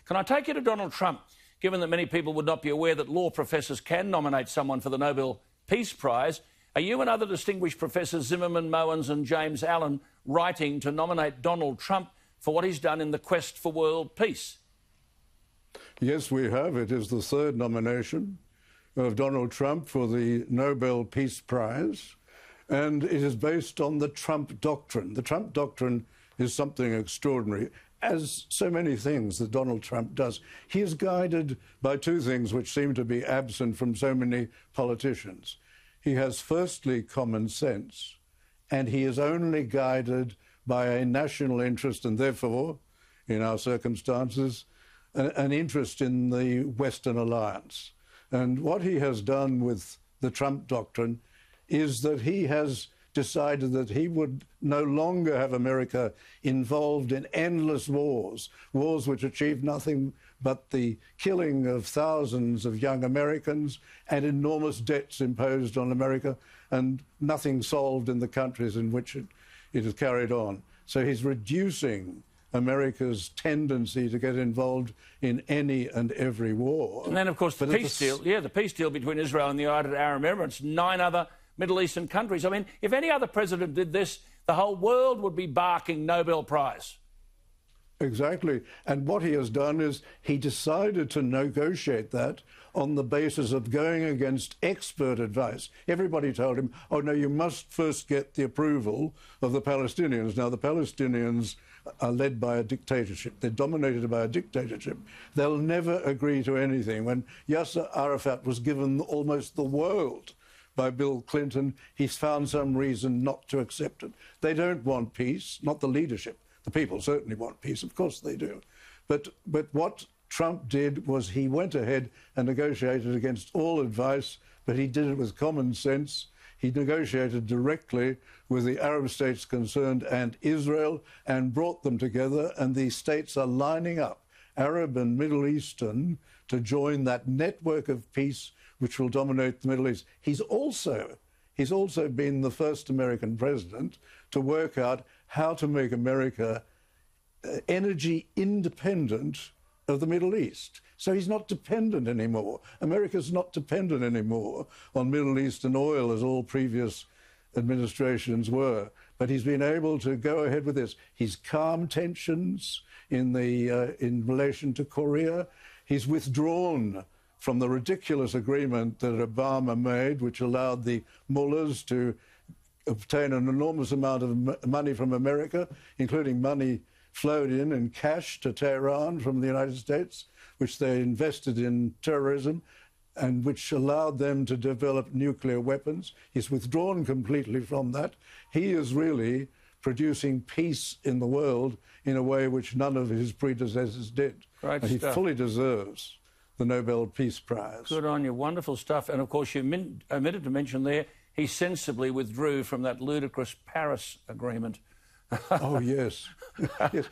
Can I take you to Donald Trump, given that many people would not be aware that law professors can nominate someone for the Nobel Peace Prize? Are you and other distinguished professors, Zimmerman, Moens and James Allen, writing to nominate Donald Trump for what he's done in the quest for world peace? Yes, we have. It is the third nomination of Donald Trump for the Nobel Peace Prize, and it is based on the Trump Doctrine. The Trump Doctrine is something extraordinary, as so many things that Donald Trump does. He is guided by two things which seem to be absent from so many politicians. He has, firstly, common sense, and he is only guided by a national interest and, therefore, in our circumstances, an interest in the Western alliance. And what he has done with the Trump Doctrine is that he has decided that he would no longer have America involved in endless wars which achieve nothing but the killing of thousands of young Americans and enormous debts imposed on America, and nothing solved in the countries in which it is carried on. So he's reducing America's tendency to get involved in any and every war. And then, of course, the peace deal. Yeah, the peace deal between Israel and the United Arab Emirates, 9 other Middle Eastern countries. I mean, if any other president did this, the whole world would be barking Nobel Prize. Exactly. And what he has done is he decided to negotiate that on the basis of going against expert advice. Everybody told him, oh, no, you must first get the approval of the Palestinians. Now, the Palestinians are led by a dictatorship. They're dominated by a dictatorship. They'll never agree to anything. When Yasser Arafat was given almost the world by Bill Clinton, he's found some reason not to accept it. They don't want peace, not the leadership. The people certainly want peace, of course they do. But what Trump did was he went ahead and negotiated against all advice, but he did it with common sense. He negotiated directly with the Arab states concerned and Israel and brought them together, and these states are lining up, Arab and Middle Eastern, to join that network of peace which will dominate the Middle East. He's also been the first American president to work out how to make America energy independent of the Middle East. So he's not dependent anymore. America's not dependent anymore on Middle Eastern oil as all previous administrations were. But he's been able to go ahead with this. He's calmed tensions in relation to Korea. He's withdrawn from the ridiculous agreement that Obama made, which allowed the mullahs to obtain an enormous amount of money from America, including money flowed in cash to Tehran from the United States, which they invested in terrorism and which allowed them to develop nuclear weapons. He's withdrawn completely from that. He is really producing peace in the world in a way which none of his predecessors did. Great and he stuff. fully deserves the Nobel Peace Prize. Good on you. Wonderful stuff. And, of course, you omitted to mention there he sensibly withdrew from that ludicrous Paris Agreement. Oh, yes. Yes.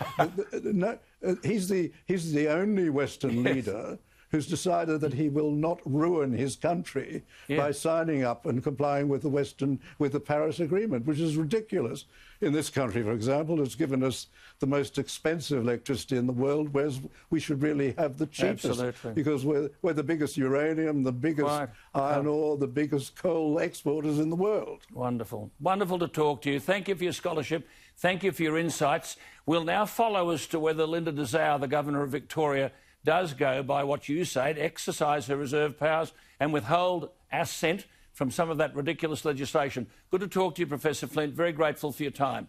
No, he's the only Western leader who's decided that he will not ruin his country by signing up and complying with the Paris Agreement, which is ridiculous. In this country, for example, it's given us the most expensive electricity in the world, whereas we should really have the cheapest. Absolutely. Because we're the biggest uranium, the biggest iron ore, the biggest coal exporters in the world. Wonderful. Wonderful to talk to you. Thank you for your scholarship. Thank you for your insights. We'll now follow as to whether Linda Dessau, the Governor of Victoria, does go by what you say, to exercise her reserve powers and withhold assent from some of that ridiculous legislation. Good to talk to you, Professor Flint. Very grateful for your time.